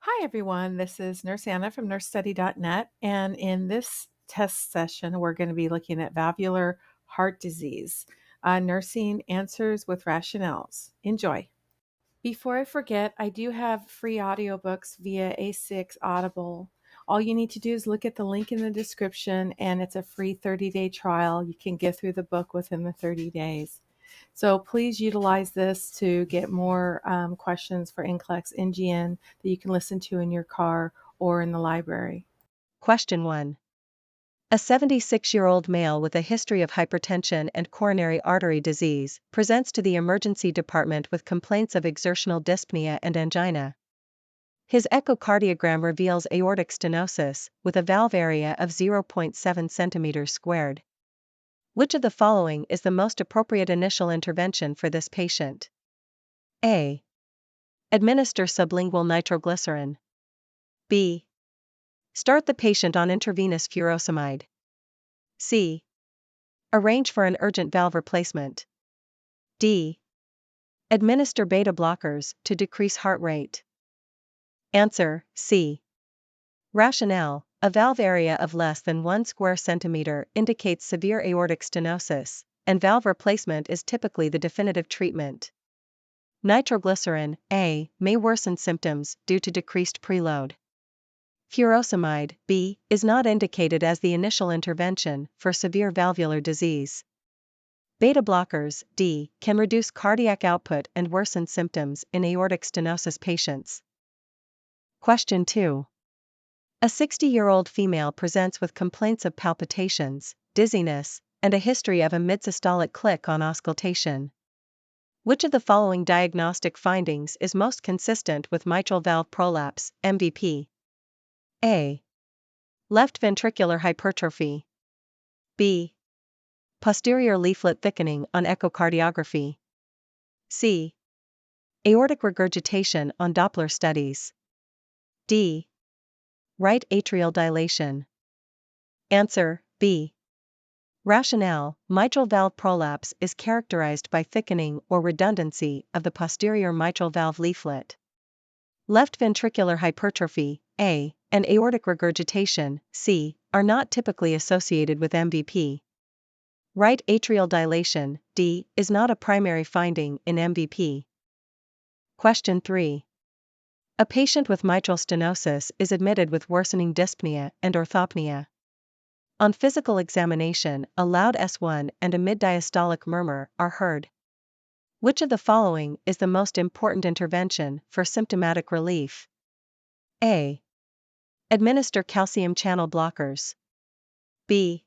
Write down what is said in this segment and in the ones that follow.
Hi, everyone. This is Nurse Anna from nursestudy.net. And in this test session, we're going to be looking at valvular heart disease, nursing answers with rationales. Enjoy. Before I forget, I do have free audiobooks via A6 Audible. All you need to do is look at the link in the description, and it's a free 30-day trial. You can get through the book within the 30 days. So please utilize this to get more questions for NCLEX NGN that you can listen to in your car or in the library. Question 1. A 76-year-old male with a history of hypertension and coronary artery disease presents to the emergency department with complaints of exertional dyspnea and angina. His echocardiogram reveals aortic stenosis with a valve area of 0.7 centimeters squared. Which of the following is the most appropriate initial intervention for this patient? A. Administer sublingual nitroglycerin. B. Start the patient on intravenous furosemide. C. Arrange for an urgent valve replacement. D. Administer beta blockers to decrease heart rate. Answer: C. Rationale: a valve area of less than 1 square centimeter indicates severe aortic stenosis, and valve replacement is typically the definitive treatment. Nitroglycerin A may worsen symptoms due to decreased preload. Furosemide B is not indicated as the initial intervention for severe valvular disease. Beta blockers D can reduce cardiac output and worsen symptoms in aortic stenosis patients. Question 2. A 60-year-old female presents with complaints of palpitations, dizziness, and a history of a midsystolic click on auscultation. Which of the following diagnostic findings is most consistent with mitral valve prolapse, MVP? A. Left ventricular hypertrophy. B. Posterior leaflet thickening on echocardiography. C. Aortic regurgitation on Doppler studies. D. Right atrial dilation. Answer: B. Rationale: mitral valve prolapse is characterized by thickening or redundancy of the posterior mitral valve leaflet. Left ventricular hypertrophy, A, and aortic regurgitation, C, are not typically associated with MVP. Right atrial dilation, D, is not a primary finding in MVP. Question 3. A patient with mitral stenosis is admitted with worsening dyspnea and orthopnea. On physical examination, a loud S1 and a mid-diastolic murmur are heard. Which of the following is the most important intervention for symptomatic relief? A. Administer calcium channel blockers. B.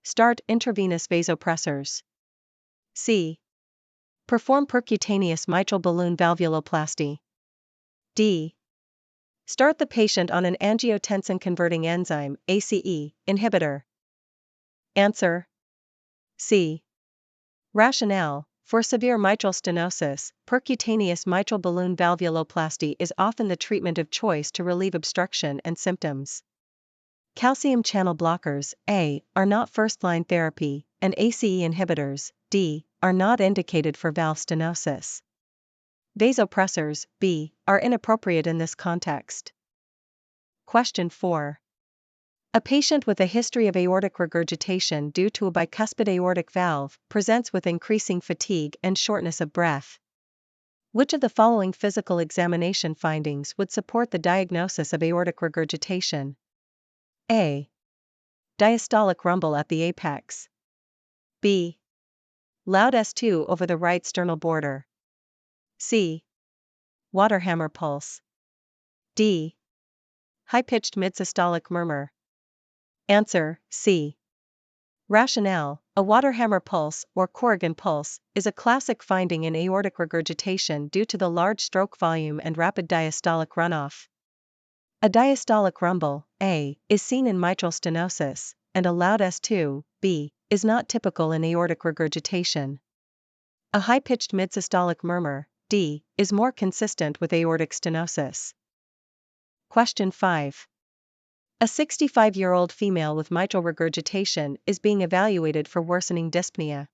Start intravenous vasopressors. C. Perform percutaneous mitral balloon valvuloplasty. D. Start the patient on an angiotensin-converting enzyme (ACE) inhibitor. Answer: C. Rationale: for severe mitral stenosis, percutaneous mitral balloon valvuloplasty is often the treatment of choice to relieve obstruction and symptoms. Calcium channel blockers A are not first-line therapy, and ACE inhibitors D are not indicated for valve stenosis. Vasopressors B are inappropriate in this context. Question 4. A patient with a history of aortic regurgitation due to a bicuspid aortic valve presents with increasing fatigue and shortness of breath. Which of the following physical examination findings would support the diagnosis of aortic regurgitation? A. Diastolic rumble at the apex. B. Loud S2 over the right sternal border. C. Waterhammer pulse. D. High-pitched midsystolic murmur. Answer: C. Rationale: a Waterhammer pulse or Corrigan pulse is a classic finding in aortic regurgitation due to the large stroke volume and rapid diastolic runoff. A diastolic rumble, A, is seen in mitral stenosis, and a loud S2, B, is not typical in aortic regurgitation. A high-pitched midsystolic murmur, D, is more consistent with aortic stenosis. Question 5. A 65-year-old female with mitral regurgitation is being evaluated for worsening dyspnea.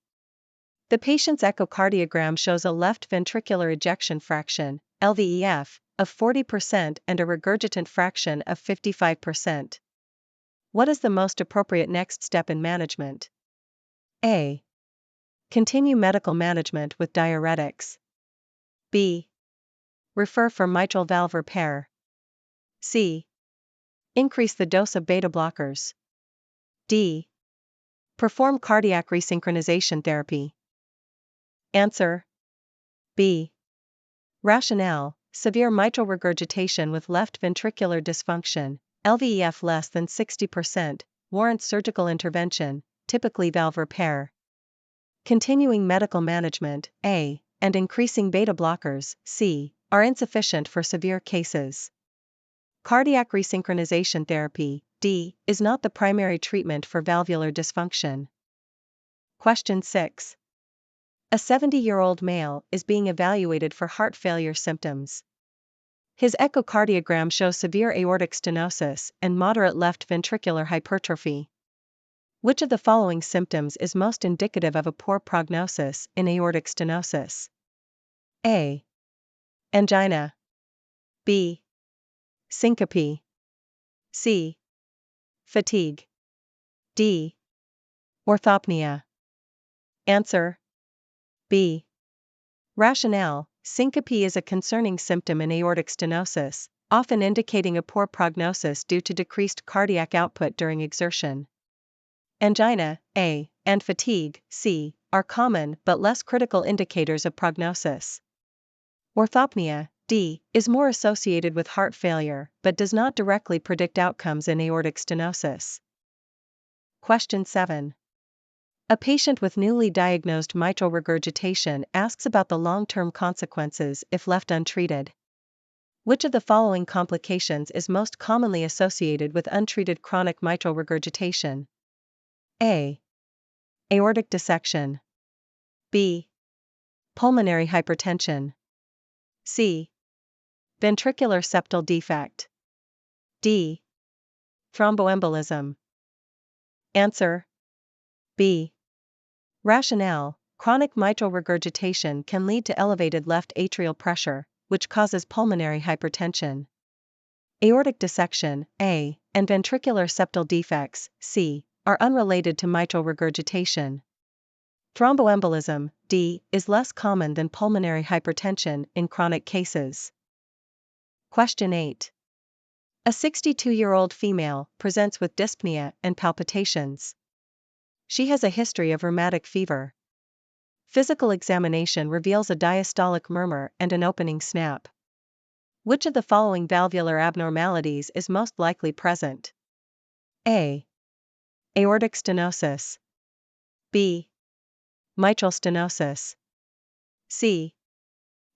The patient's echocardiogram shows a left ventricular ejection fraction, LVEF, of 40% and a regurgitant fraction of 55%. What is the most appropriate next step in management? A. Continue medical management with diuretics. B. Refer for mitral valve repair. C. Increase the dose of beta blockers. D. Perform cardiac resynchronization therapy. Answer: B. Rationale: severe mitral regurgitation with left ventricular dysfunction, LVEF less than 60%, warrants surgical intervention, typically valve repair. Continuing medical management, A, and increasing beta blockers, C, are insufficient for severe cases. Cardiac resynchronization therapy, D, is not the primary treatment for valvular dysfunction. Question 6. A 70-year-old male is being evaluated for heart failure symptoms. His echocardiogram shows severe aortic stenosis and moderate left ventricular hypertrophy. Which of the following symptoms is most indicative of a poor prognosis in aortic stenosis? A. Angina. B. Syncope. C. Fatigue. D. Orthopnea. Answer: B. Rationale: syncope is a concerning symptom in aortic stenosis, often indicating a poor prognosis due to decreased cardiac output during exertion. Angina, A, and fatigue, C, are common but less critical indicators of prognosis. Orthopnea, D, is more associated with heart failure but does not directly predict outcomes in aortic stenosis. Question 7. A patient with newly diagnosed mitral regurgitation asks about the long-term consequences if left untreated. Which of the following complications is most commonly associated with untreated chronic mitral regurgitation? A. Aortic dissection. B. Pulmonary hypertension. C. Ventricular septal defect. D. Thromboembolism. Answer: B. Rationale: chronic mitral regurgitation can lead to elevated left atrial pressure, which causes pulmonary hypertension. Aortic dissection, A, and ventricular septal defects, C, are unrelated to mitral regurgitation. Thromboembolism, D, is less common than pulmonary hypertension in chronic cases. Question 8. A 62-year-old female presents with dyspnea and palpitations. She has a history of rheumatic fever. Physical examination reveals a diastolic murmur and an opening snap. Which of the following valvular abnormalities is most likely present? A. Aortic stenosis. B. Mitral stenosis. C.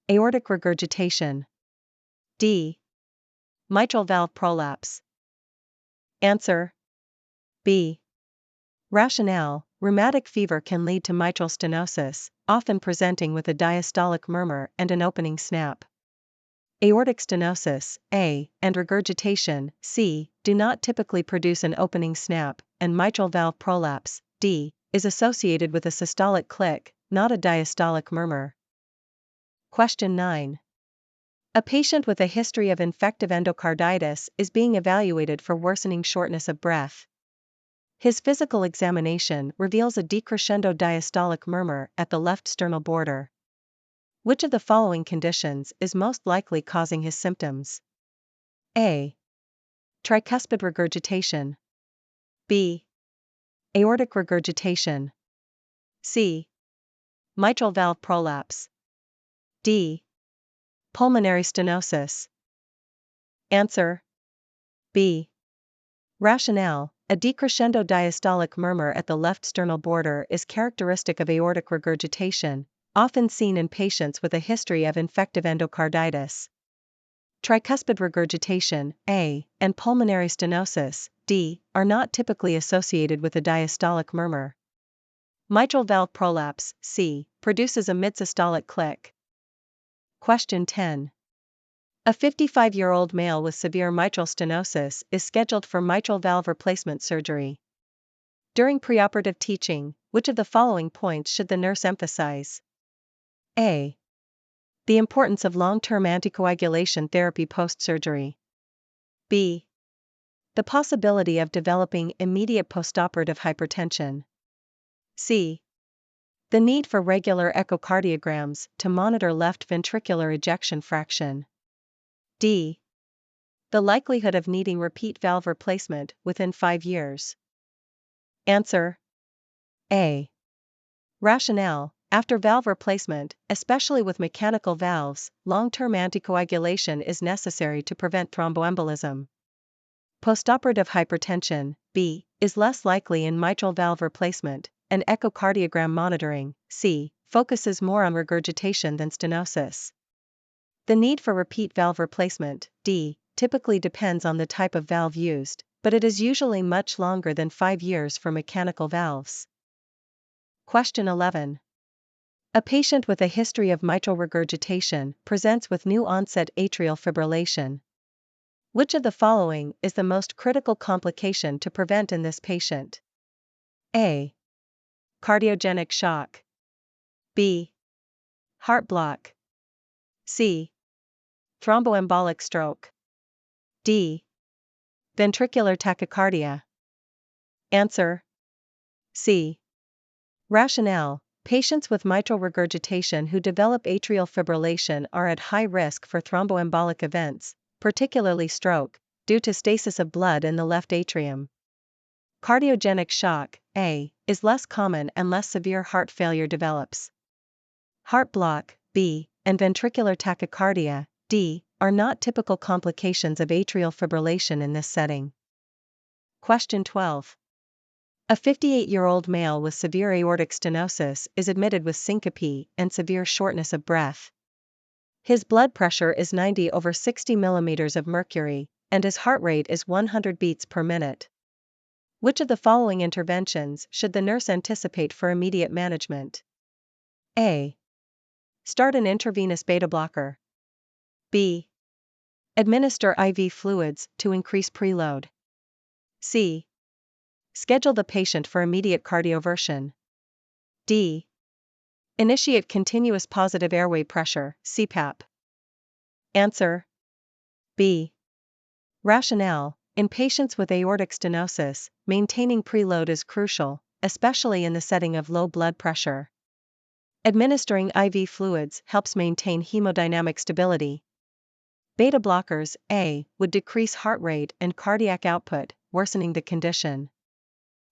Aortic regurgitation. D. Mitral valve prolapse. Answer: B. Rationale: rheumatic fever can lead to mitral stenosis, often presenting with a diastolic murmur and an opening snap. Aortic stenosis, A, and regurgitation, C, do not typically produce an opening snap, and mitral valve prolapse, D, is associated with a systolic click, not a diastolic murmur. Question 9. A patient with a history of infective endocarditis is being evaluated for worsening shortness of breath. His physical examination reveals a decrescendo diastolic murmur at the left sternal border. Which of the following conditions is most likely causing his symptoms? A. Tricuspid regurgitation. B. Aortic regurgitation. C. Mitral valve prolapse. D. Pulmonary stenosis. Answer: B. Rationale: a decrescendo diastolic murmur at the left sternal border is characteristic of aortic regurgitation, often seen in patients with a history of infective endocarditis. Tricuspid regurgitation, A, and pulmonary stenosis, D, are not typically associated with a diastolic murmur. Mitral valve prolapse, C, produces a midsystolic click. Question 10. A 55-year-old male with severe mitral stenosis is scheduled for mitral valve replacement surgery. During preoperative teaching, which of the following points should the nurse emphasize? A. The importance of long-term anticoagulation therapy post-surgery. B. The possibility of developing immediate postoperative hypertension. C. The need for regular echocardiograms to monitor left ventricular ejection fraction. D. The likelihood of needing repeat valve replacement within 5 years. Answer: A. Rationale: after valve replacement, especially with mechanical valves, long-term anticoagulation is necessary to prevent thromboembolism. Postoperative hypertension, B, is less likely in mitral valve replacement, and echocardiogram monitoring, C, focuses more on regurgitation than stenosis. The need for repeat valve replacement, D, typically depends on the type of valve used, but it is usually much longer than 5 years for mechanical valves. Question 11. A patient with a history of mitral regurgitation presents with new-onset atrial fibrillation. Which of the following is the most critical complication to prevent in this patient? A. Cardiogenic shock. B. Heart block. C. Thromboembolic stroke. D. Ventricular tachycardia. Answer: C. Rationale: patients with mitral regurgitation who develop atrial fibrillation are at high risk for thromboembolic events, particularly stroke, due to stasis of blood in the left atrium. Cardiogenic shock, A, is less common and less severe heart failure develops. Heart block, B, and ventricular tachycardia, D, are not typical complications of atrial fibrillation in this setting. Question 12. A 58-year-old male with severe aortic stenosis is admitted with syncope and severe shortness of breath. His blood pressure is 90/60 mm of mercury, and his heart rate is 100 beats per minute. Which of the following interventions should the nurse anticipate for immediate management? A. Start an intravenous beta blocker. B. Administer IV fluids to increase preload. C. Schedule the patient for immediate cardioversion. D. Initiate continuous positive airway pressure, CPAP. Answer: B. Rationale: in patients with aortic stenosis, maintaining preload is crucial, especially in the setting of low blood pressure. Administering IV fluids helps maintain hemodynamic stability. Beta blockers, A, would decrease heart rate and cardiac output, worsening the condition.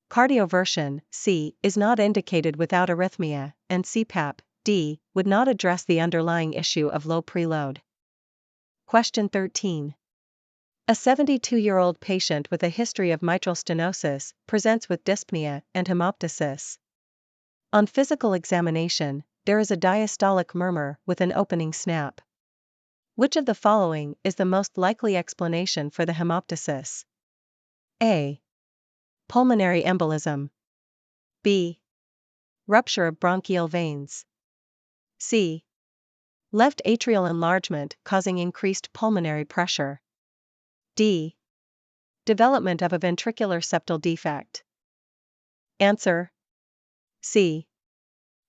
Cardioversion, C, is not indicated without arrhythmia, and CPAP, D, would not address the underlying issue of low preload. Question 13. A 72-year-old patient with a history of mitral stenosis presents with dyspnea and hemoptysis. On physical examination, there is a diastolic murmur with an opening snap. Which of the following is the most likely explanation for the hemoptysis? A. Pulmonary embolism. B. Rupture of bronchial veins. C. Left atrial enlargement causing increased pulmonary pressure. D. Development of a ventricular septal defect. Answer: C.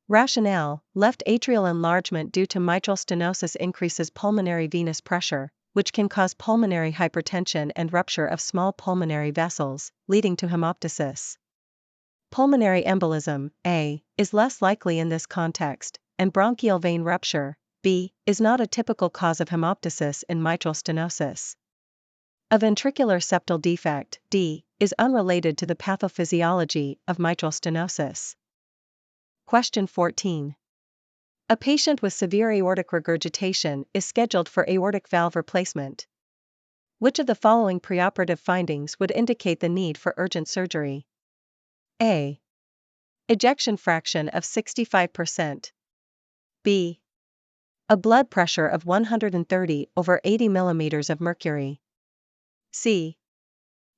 Rationale: left atrial enlargement due to mitral stenosis increases pulmonary venous pressure, which can cause pulmonary hypertension and rupture of small pulmonary vessels, leading to hemoptysis. Pulmonary embolism, A, is less likely in this context, and bronchial vein rupture, B, is not a typical cause of hemoptysis in mitral stenosis. A ventricular septal defect, D, is unrelated to the pathophysiology of mitral stenosis. Question 14. A patient with severe aortic regurgitation is scheduled for aortic valve replacement. Which of the following preoperative findings would indicate the need for urgent surgery? A. Ejection fraction of 65%. B. A blood pressure of 130/80 mm of mercury. C.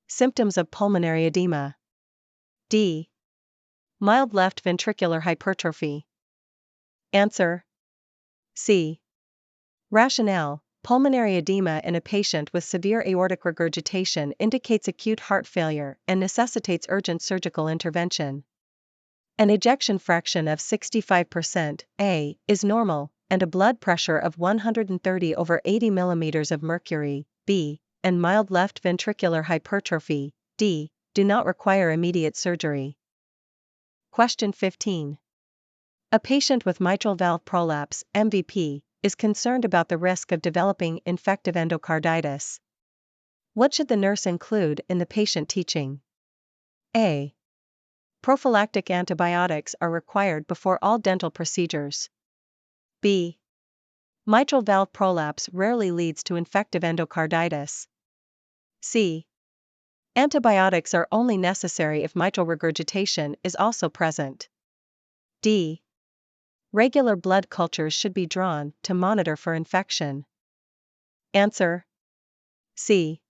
Symptoms of pulmonary edema. D. Mild left ventricular hypertrophy. Answer: C. Rationale: pulmonary edema in a patient with severe aortic regurgitation indicates acute heart failure and necessitates urgent surgical intervention. An ejection fraction of 65%, A, is normal, and a blood pressure of 130/80 mm of mercury, B, and mild left ventricular hypertrophy, D, do not require immediate surgery. Question 15. A patient with mitral valve prolapse, MVP, is concerned about the risk of developing infective endocarditis. What should the nurse include in the patient teaching? A. Prophylactic antibiotics are required before all dental procedures. B. Mitral valve prolapse rarely leads to infective endocarditis. C. Antibiotics are only necessary if mitral regurgitation is also present. D. Regular blood cultures should be drawn to monitor for infection. Answer: C.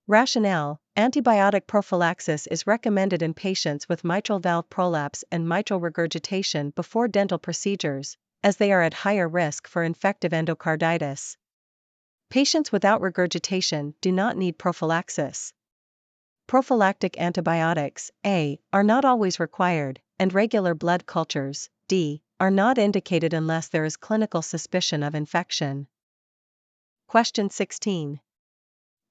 Rationale: antibiotic prophylaxis is recommended in patients with mitral valve prolapse and mitral regurgitation before dental procedures, as they are at higher risk for infective endocarditis. Patients without regurgitation do not need prophylaxis. Prophylactic antibiotics, A, are not always required, and regular blood cultures, D, are not indicated unless there is clinical suspicion of infection. Question 16.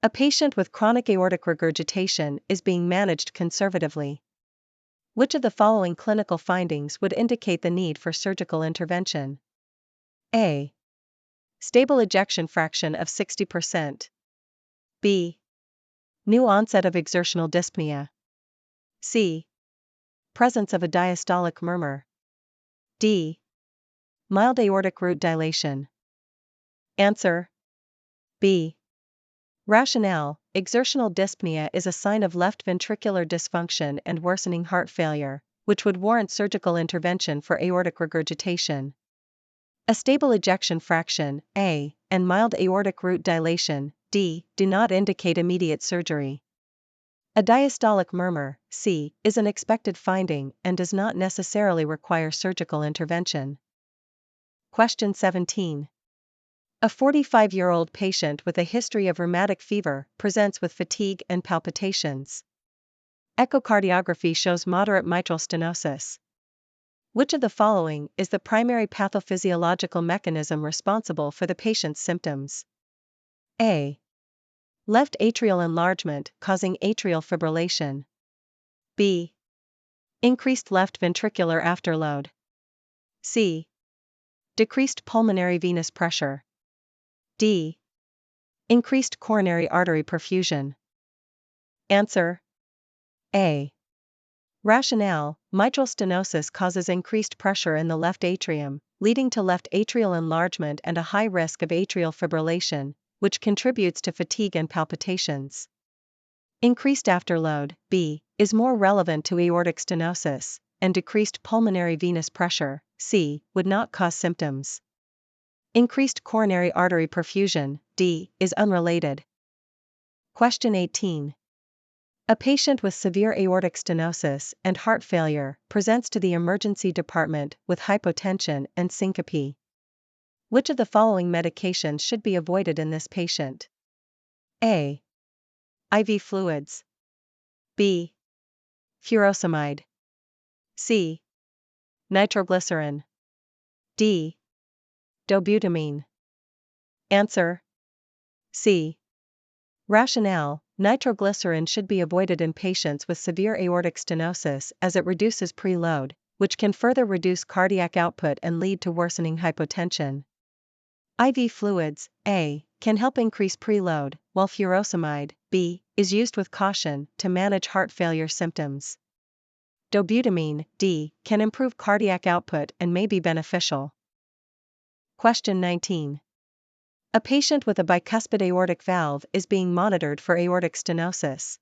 A patient with chronic aortic regurgitation is being managed conservatively. Which of the following clinical findings would indicate the need for surgical intervention? A. Stable ejection fraction of 60%. B. New onset of exertional dyspnea. C. Presence of a diastolic murmur. D. Mild aortic root dilation. Answer: B. Rationale: exertional dyspnea is a sign of left ventricular dysfunction and worsening heart failure, which would warrant surgical intervention for aortic regurgitation. A stable ejection fraction, A, and mild aortic root dilation, D, do not indicate immediate surgery. A diastolic murmur, C, is an expected finding and does not necessarily require surgical intervention. Question 17. A 45-year-old patient with a history of rheumatic fever presents with fatigue and palpitations. Echocardiography shows moderate mitral stenosis. Which of the following is the primary pathophysiological mechanism responsible for the patient's symptoms? A. Left atrial enlargement causing atrial fibrillation. B. Increased left ventricular afterload. C. Decreased pulmonary venous pressure. D. Increased coronary artery perfusion. Answer: A. Rationale: mitral stenosis causes increased pressure in the left atrium, leading to left atrial enlargement and a high risk of atrial fibrillation, which contributes to fatigue and palpitations. Increased afterload, B, is more relevant to aortic stenosis, and decreased pulmonary venous pressure, C, would not cause symptoms. Increased coronary artery perfusion, D, is unrelated. Question 18. A patient with severe aortic stenosis and heart failure presents to the emergency department with hypotension and syncope. Which of the following medications should be avoided in this patient? A. IV fluids. B. Furosemide. C. Nitroglycerin. D. Dobutamine. Answer: C. Rationale: nitroglycerin should be avoided in patients with severe aortic stenosis as it reduces preload, which can further reduce cardiac output and lead to worsening hypotension. IV fluids, A, can help increase preload, while furosemide, B, is used with caution to manage heart failure symptoms. Dobutamine, D, can improve cardiac output and may be beneficial. Question 19. A patient with a bicuspid aortic valve is being monitored for aortic stenosis.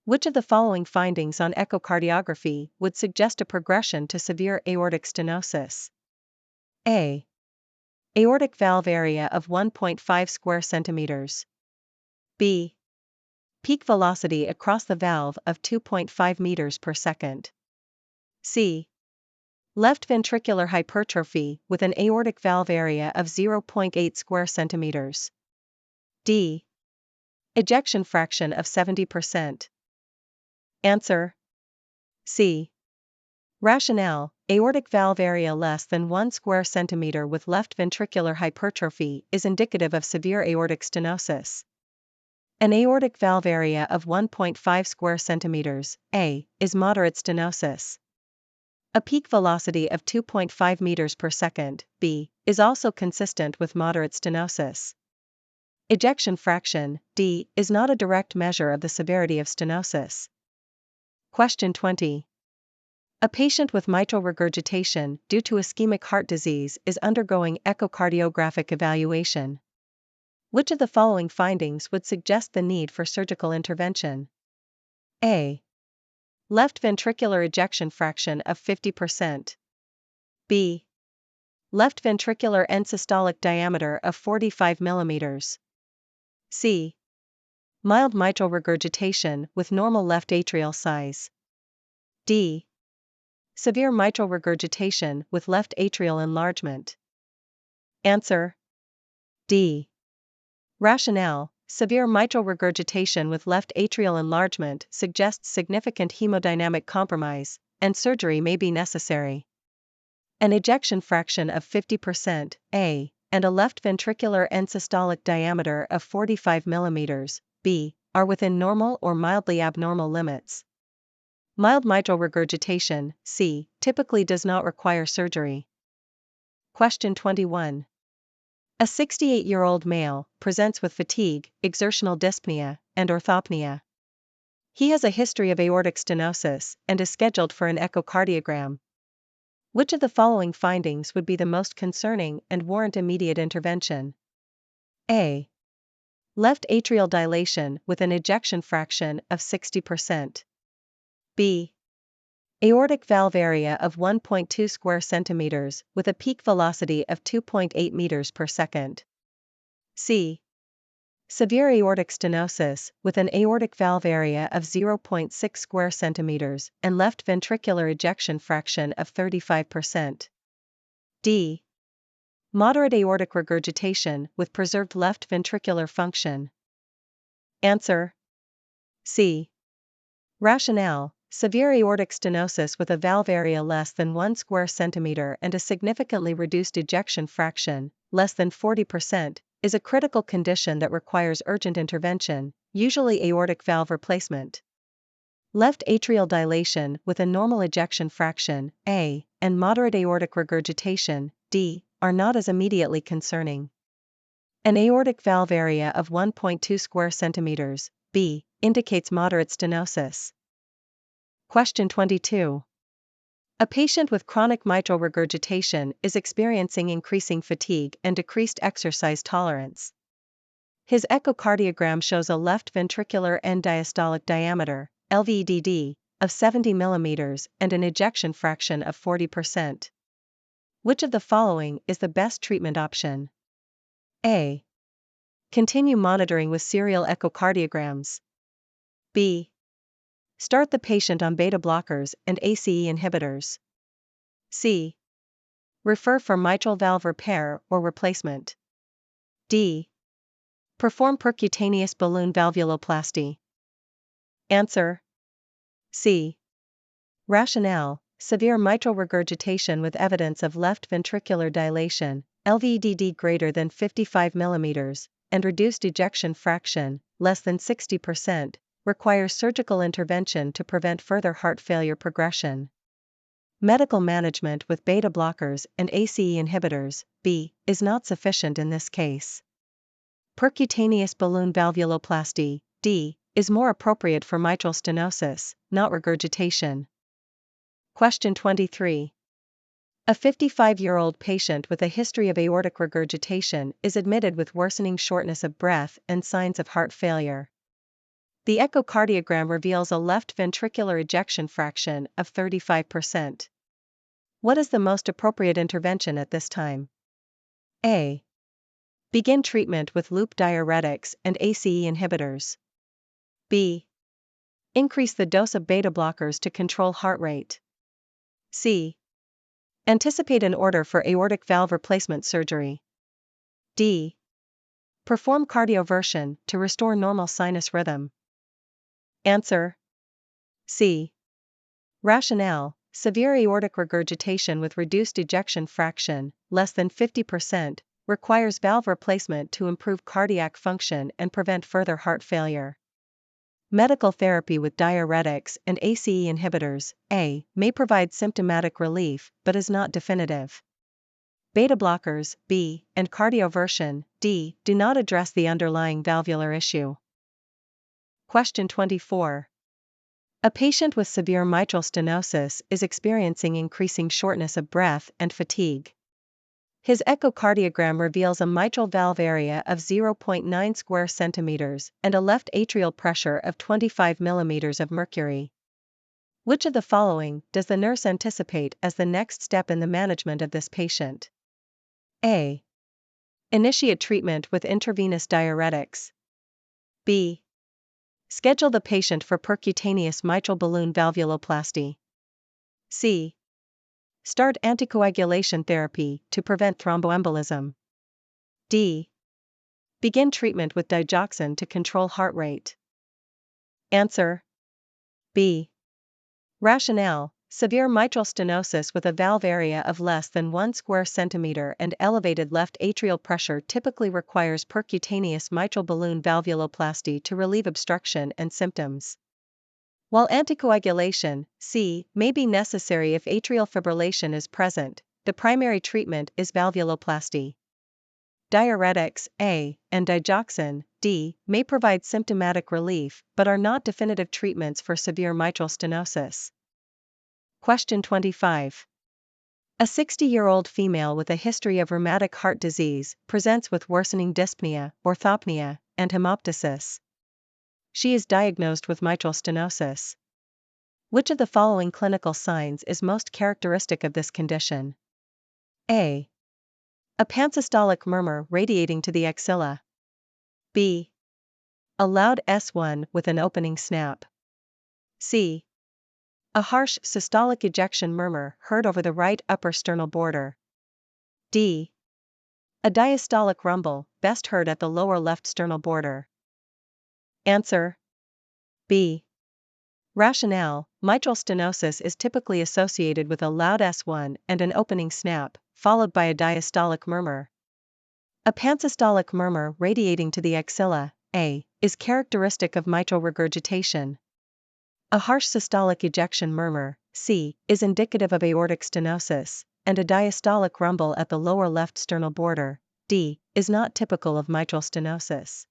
Which of the following findings on echocardiography would suggest a progression to severe aortic stenosis? A. Aortic valve area of 1.5 square centimeters. B. Peak velocity across the valve of 2.5 meters per second. C. Left ventricular hypertrophy with an aortic valve area of 0.8 square centimeters. D. Ejection fraction of 70%. Answer: C. Rationale: aortic valve area less than 1 square centimeter with left ventricular hypertrophy is indicative of severe aortic stenosis. An aortic valve area of 1.5 square centimeters, A, is moderate stenosis. A peak velocity of 2.5 meters per second, B, is also consistent with moderate stenosis. Ejection fraction, D, is not a direct measure of the severity of stenosis. Question 20. A patient with mitral regurgitation due to ischemic heart disease is undergoing echocardiographic evaluation. Which of the following findings would suggest the need for surgical intervention? A. Left ventricular ejection fraction of 50%. B. Left ventricular end-systolic diameter of 45 mm. C. Mild mitral regurgitation with normal left atrial size. D. Severe mitral regurgitation with left atrial enlargement. Answer: D. Rationale: severe mitral regurgitation with left atrial enlargement suggests significant hemodynamic compromise, and surgery may be necessary. An ejection fraction of 50%, A, and a left ventricular end-systolic diameter of 45 mm, B, are within normal or mildly abnormal limits. Mild mitral regurgitation, C, typically does not require surgery. Question 21. A 68-year-old male presents with fatigue, exertional dyspnea, and orthopnea. He has a history of aortic stenosis and is scheduled for an echocardiogram. Which of the following findings would be the most concerning and warrant immediate intervention? A. Left atrial dilation with an ejection fraction of 60%. B. Aortic valve area of 1.2 square centimeters with a peak velocity of 2.8 meters per second. C. Severe aortic stenosis with an aortic valve area of 0.6 square centimeters and left ventricular ejection fraction of 35%. D. Moderate aortic regurgitation with preserved left ventricular function. Answer: C. Rationale: severe aortic stenosis with a valve area less than 1 square centimeter and a significantly reduced ejection fraction, less than 40%, is a critical condition that requires urgent intervention, usually aortic valve replacement. Left atrial dilation with a normal ejection fraction, A, and moderate aortic regurgitation, D, are not as immediately concerning. An aortic valve area of 1.2 square centimeters, B, indicates moderate stenosis. Question 22. A patient with chronic mitral regurgitation is experiencing increasing fatigue and decreased exercise tolerance. His echocardiogram shows a left ventricular end diastolic diameter, LVDD, of 70 mm and an ejection fraction of 40%. Which of the following is the best treatment option? A. Continue monitoring with serial echocardiograms. B. Start the patient on beta blockers and ACE inhibitors. C. Refer for mitral valve repair or replacement. D. Perform percutaneous balloon valvuloplasty. Answer: C. Rationale: severe mitral regurgitation with evidence of left ventricular dilation, LVDD greater than 55 mm, and reduced ejection fraction, less than 60%, requires surgical intervention to prevent further heart failure progression. Medical management with beta blockers and ACE inhibitors, B, is not sufficient in this case. Percutaneous balloon valvuloplasty, D, is more appropriate for mitral stenosis, not regurgitation. Question 23. A 55-year-old patient with a history of aortic regurgitation is admitted with worsening shortness of breath and signs of heart failure. The echocardiogram reveals a left ventricular ejection fraction of 35%. What is the most appropriate intervention at this time? A. Begin treatment with loop diuretics and ACE inhibitors. B. Increase the dose of beta blockers to control heart rate. C. Anticipate an order for aortic valve replacement surgery. D. Perform cardioversion to restore normal sinus rhythm. Answer: C. Rationale: severe aortic regurgitation with reduced ejection fraction, less than 50%, requires valve replacement to improve cardiac function and prevent further heart failure. Medical therapy with diuretics and ACE inhibitors, A, may provide symptomatic relief but is not definitive. Beta blockers, B, and cardioversion, D, do not address the underlying valvular issue. Question 24. A patient with severe mitral stenosis is experiencing increasing shortness of breath and fatigue. His echocardiogram reveals a mitral valve area of 0.9 square centimeters and a left atrial pressure of 25 millimeters of mercury. Which of the following does the nurse anticipate as the next step in the management of this patient? A. Initiate treatment with intravenous diuretics. B. Schedule the patient for percutaneous mitral balloon valvuloplasty. C. Start anticoagulation therapy to prevent thromboembolism. D. Begin treatment with digoxin to control heart rate. Answer: B. Rationale: severe mitral stenosis with a valve area of less than 1 square centimeter and elevated left atrial pressure typically requires percutaneous mitral balloon valvuloplasty to relieve obstruction and symptoms. While anticoagulation, C, may be necessary if atrial fibrillation is present, the primary treatment is valvuloplasty. Diuretics, A, and digoxin, D, may provide symptomatic relief but are not definitive treatments for severe mitral stenosis. Question 25. A 60-year-old female with a history of rheumatic heart disease presents with worsening dyspnea, orthopnea, and hemoptysis. She is diagnosed with mitral stenosis. Which of the following clinical signs is most characteristic of this condition? A. A pansystolic murmur radiating to the axilla. B. A loud S1 with an opening snap. C. A harsh systolic ejection murmur heard over the right upper sternal border. D. A diastolic rumble, best heard at the lower left sternal border. Answer: B. Rationale: mitral stenosis is typically associated with a loud S1 and an opening snap, followed by a diastolic murmur. A pansystolic murmur radiating to the axilla, A, is characteristic of mitral regurgitation. A harsh systolic ejection murmur, C, is indicative of aortic stenosis, and a diastolic rumble at the lower left sternal border, D, is not typical of mitral stenosis.